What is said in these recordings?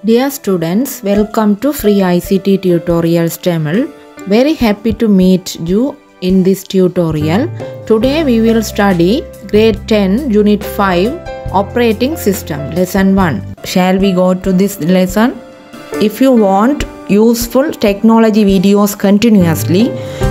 Dear students, welcome to Free ICT Tutorials Tamil. Very happy to meet you in this tutorial. Today we will study Grade 10 Unit 5 Operating System Lesson 1. Shall we go to this lesson? If you want useful technology videos continuously,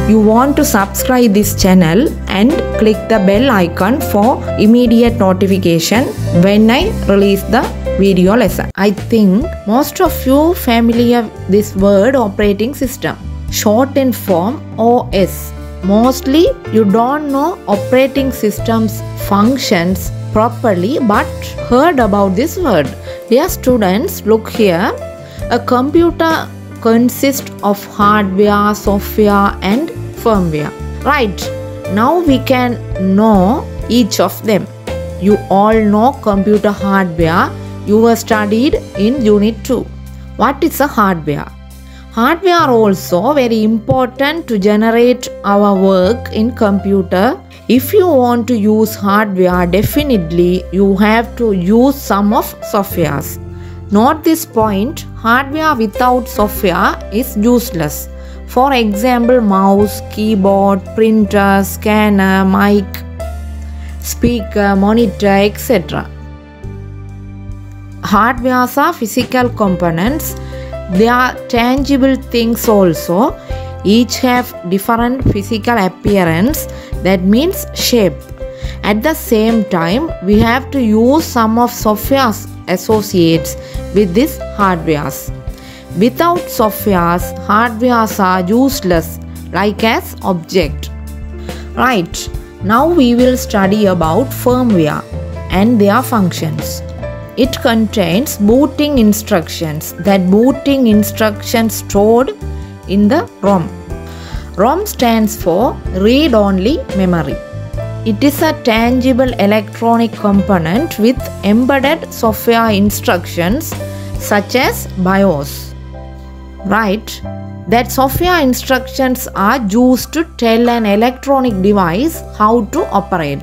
you want to subscribe this channel and click the bell icon for immediate notification when I release the video lesson. I think most of you familiar this word operating system, shortened form OS. Mostly you don't know operating systems functions properly but heard about this word. Dear students, look here. A computer consists of hardware, software and firmware. Right, now we can know each of them. You all know computer hardware. You were studied in Unit 2. What is a hardware? Hardware are also very important to generate our work in computer. If you want to use hardware, definitely you have to use some of softwares. Note this point, hardware without software is useless. For example, mouse, keyboard, printer, scanner, mic, speaker, monitor, etc. Hardwares are physical components. They are tangible things also. Each have different physical appearance, that means shape. At the same time, we have to use some of softwares associates with these hardwares. Without softwares, hardwares are useless, like as object. Right, now we will study about firmware and their functions. It contains booting instructions. That booting instructions stored in the ROM. ROM stands for read-only memory. It is a tangible electronic component with embedded software instructions such as BIOS. Right? That software instructions are used to tell an electronic device how to operate.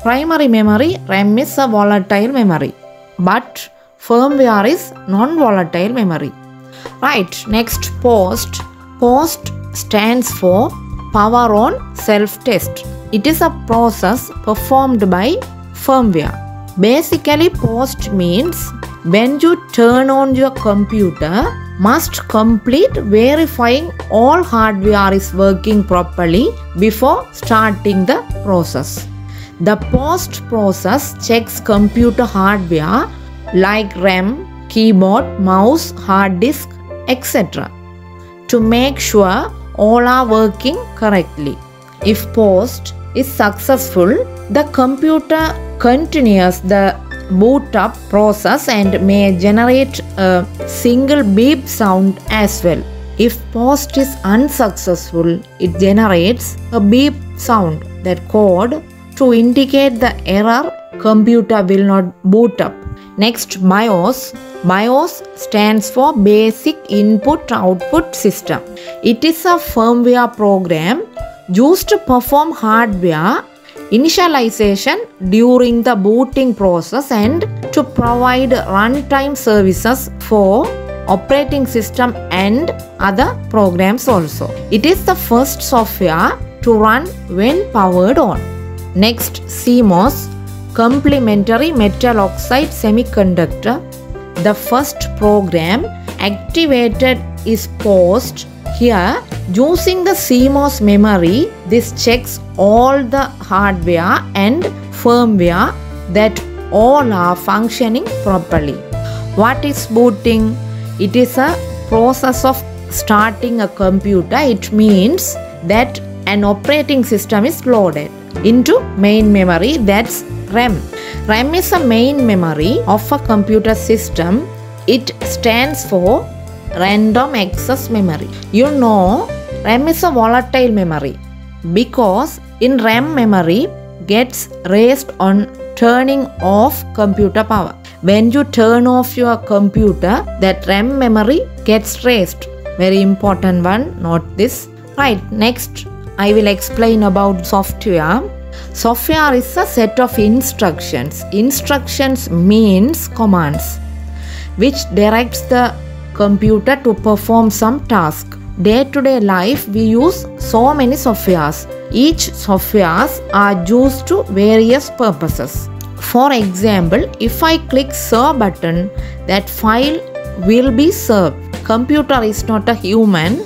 Primary memory, RAM, is a volatile memory. But firmware is non-volatile memory. Right, next POST. POST stands for Power On Self-Test. It is a process performed by firmware. Basically, POST means when you turn on your computer, must complete verifying all hardware is working properly before starting the process. The POST process checks computer hardware like RAM, keyboard, mouse, hard disk, etc. to make sure all are working correctly. If POST is successful, the computer continues the boot up process and may generate a single beep sound as well. If POST is unsuccessful, it generates a beep sound, that code, to indicate the error computer will not boot up. Next, BIOS. BIOS stands for Basic Input Output System. It is a firmware program used to perform hardware initialization during the booting process and to provide runtime services for operating system and other programs also. It is the first software to run when powered on. Next, CMOS, complementary metal oxide semiconductor. The first program activated is POST. Here, using the CMOS memory, this checks all the hardware and firmware that all are functioning properly. What is booting? It is a process of starting a computer. It means that an operating system is loaded into main memory, that's RAM. RAM is a main memory of a computer system. It stands for random access memory. You know, RAM is a volatile memory because in RAM memory gets raised on turning off computer power. When you turn off your computer, that RAM memory gets raised. Very important one, note this. Right, next I will explain about software. Software is a set of instructions. Instructions means commands. which directs the computer to perform some task. Day-to-day life we use so many softwares. Each softwares are used to various purposes. For example, if I click serve button, that file will be served. Computer is not a human,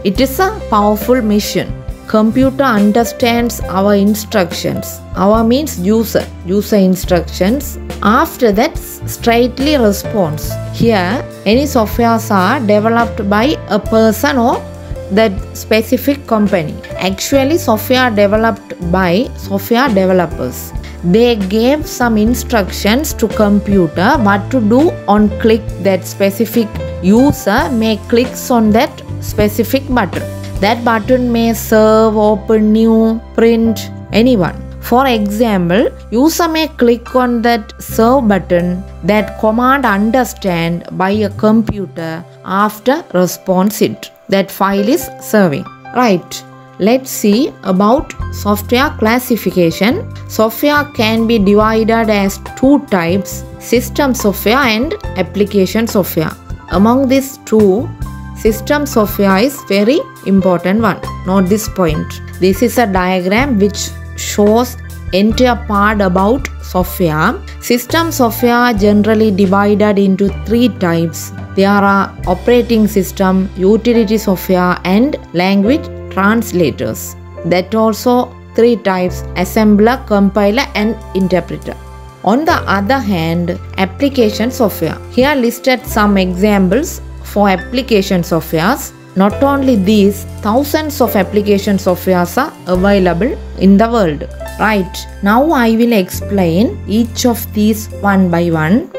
it is a powerful machine. Computer understands our instructions. Our means user instructions. After that, straightly responds. Here, any softwares are developed by a person or that specific company. Actually, software developed by software developers. They gave some instructions to computer what to do on click. That specific user may clicks on that specific button. That button may serve, open new, print, anyone. For example, user may click on that serve button. That command understand by a computer after response it. That file is serving. Right. Let's see about software classification. Software can be divided as two types, system software and application software. Among these two, system software is very important one. Note this point. This is a diagram which shows entire part about software. System software generally divided into three types. There are operating system, utility software and language translators. That also three types: assembler, compiler and interpreter. On the other hand, application software. Here listed some examples for application softwares. Not only these, thousands of application softwares are available in the world. Right, now I will explain each of these one by one.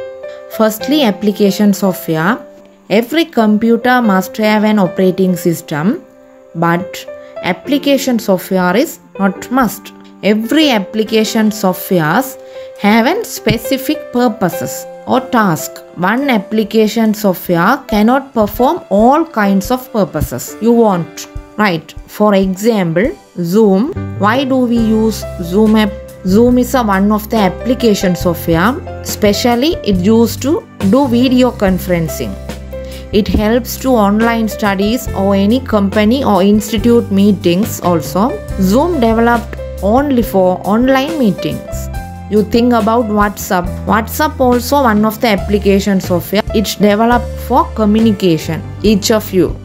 Firstly, application software. Every computer must have an operating system, but application software is not must. Every application softwares have a specific purposes or task. One application software cannot perform all kinds of purposes you want. Right. For example, Zoom. Why do we use Zoom app? Zoom is one of the application software. Especially it used to do video conferencing. It helps to online studies or any company or institute meetings also. Zoom developed only for online meetings. You think about WhatsApp. WhatsApp also one of the application software. It's developed for communication. Each of you.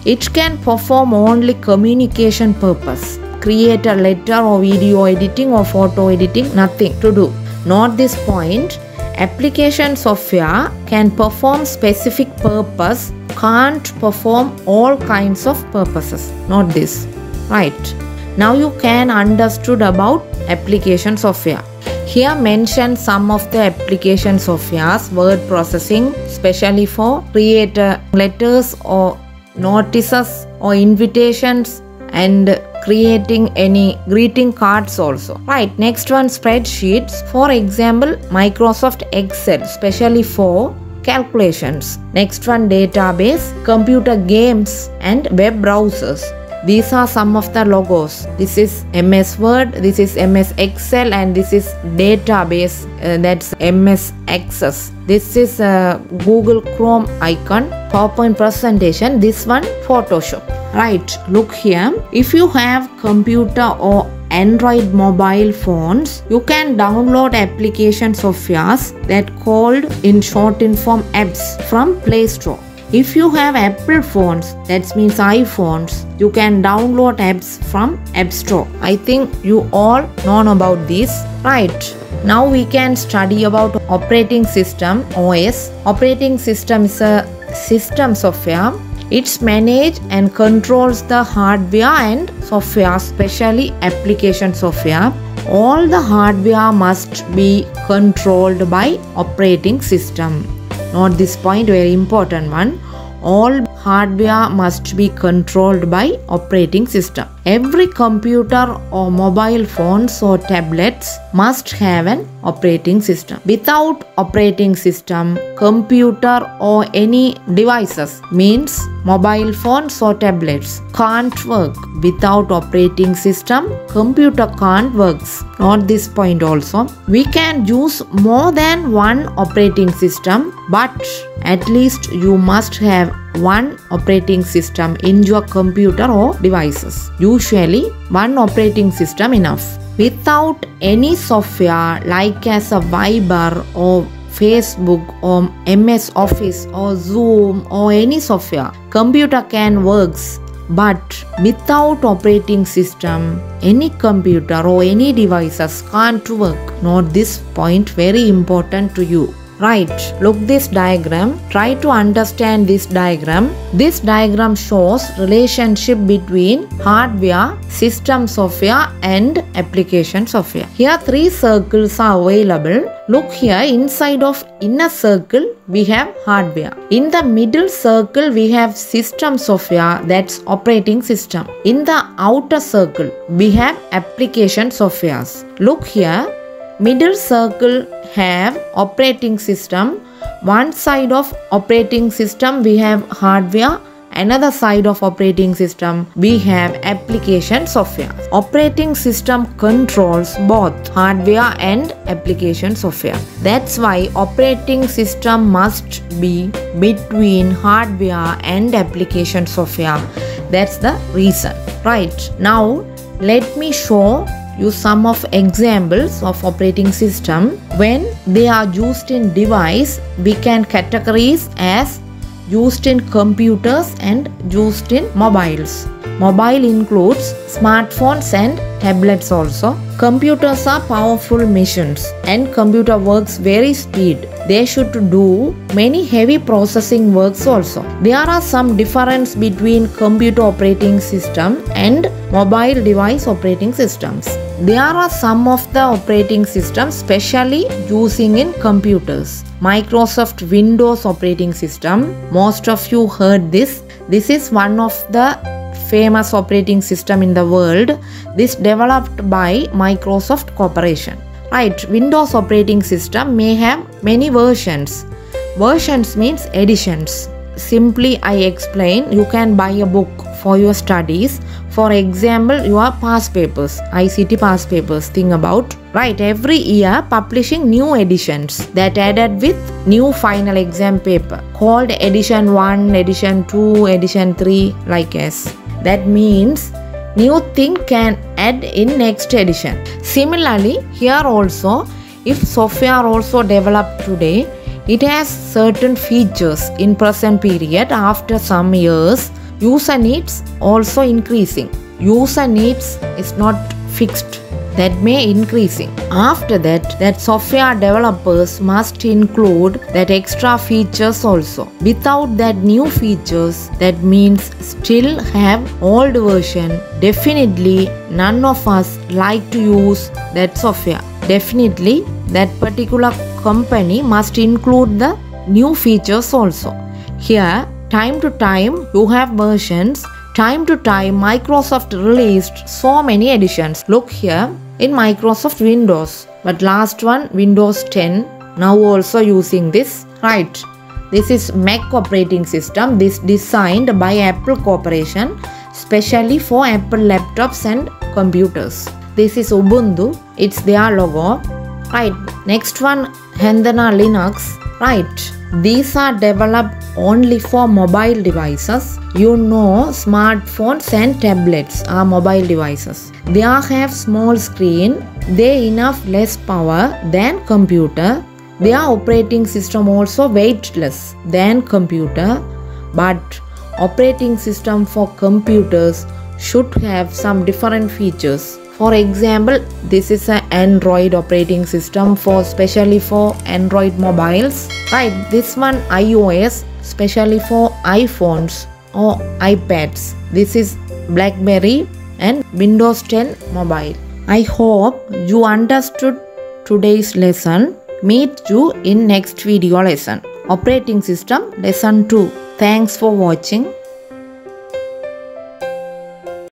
It can perform only communication purpose. Create a letter or video editing or photo editing, nothing to do. Note this point. Application software can perform specific purpose, can't perform all kinds of purposes. Note this. Right. Now you can understood about application software. Here mention some of the application softwares. Word processing, especially for create letters or notices or invitations and creating any greeting cards also. Right, next one, spreadsheets. For example, Microsoft Excel, especially for calculations. Next one, database, computer games and web browsers. These are some of the logos. This is MS Word, this is MS Excel and this is database, that's MS Access. This is Google Chrome icon, PowerPoint presentation, this one Photoshop. Right, look here. If you have computer or Android mobile phones, you can download application softwares that called in shortened form apps from Play Store. If you have Apple phones, that means iPhones, you can download apps from App Store. I think you all know about this. Right. Now we can study about operating system, OS. Operating system is a system software. It's manage and controls the hardware and software, especially application software. All the hardware must be controlled by operating system. Note this point, very important one. All hardware must be controlled by operating system. Every computer or mobile phones or tablets must have an operating system. Without operating system, computer or any devices means mobile phones or tablets can't work. Without operating system, computer can't work. Note this point also. We can use more than one operating system, but at least you must have one operating system in your computer or devices. Usually, one operating system enough. Without any software like as a Viber or Facebook or MS Office or Zoom or any software, computer can works. But without operating system, any computer or any devices can't work. Note this point, very important to you. Right, look this diagram. Try to understand this diagram. This diagram shows relationship between hardware, system software and application software. Here 3 circles are available. Look here, inside of inner circle we have hardware. In the middle circle we have system software, that's operating system. In the outer circle we have application softwares. Look here, middle circle have operating system. One side of operating system we have hardware, another side of operating system we have application software. Operating system controls both hardware and application software. That's why operating system must be between hardware and application software. That's the reason. Right, now let me show you some of examples of operating system. When they are used in device, we can categorize as used in computers and used in mobiles. Mobile includes smartphones and tablets also. Computers are powerful machines and computer works very speed. They should do many heavy processing works also. There are some difference between computer operating system and mobile device operating systems. There are some of the operating systems specially using in computers. Microsoft Windows operating system, most of you heard this. This is one of the famous operating system in the world. This developed by Microsoft Corporation. Right, Windows operating system may have many versions. Versions means editions. Simply I explain, you can buy a book for your studies. For example, your past papers, ICT past papers, think about. Right, every year publishing new editions that added with new final exam paper called edition 1, edition 2, edition 3 like as. That means new thing can add in next edition. Similarly, here also, if software also developed today, it has certain features in present period. After some years, user needs also increasing. User needs is not fixed, that may increasing. After that software developers must include that extra features also. Without that new features, that means still have old version, definitely none of us like to use that software. Definitely that particular company must include the new features also. Here, time to time you have versions. Time to time Microsoft released so many editions. Look here in Microsoft Windows, but last one Windows 10, now also using this. Right, this is Mac operating system. This designed by Apple Corporation specially for Apple laptops and computers. This is Ubuntu, it's their logo. Right, next one Hendana Linux. Right, these are developed only for mobile devices. You know, smartphones and tablets are mobile devices. They have small screen. They enough less power than computer. Their operating system also weightless than computer. But operating system for computers should have some different features. For example, this is an Android operating system for specially for Android mobiles. Right, this one iOS specially for iPhones or iPads. This is BlackBerry and Windows 10 mobile. I hope you understood today's lesson. Meet you in next video lesson. Operating system lesson 2. Thanks for watching.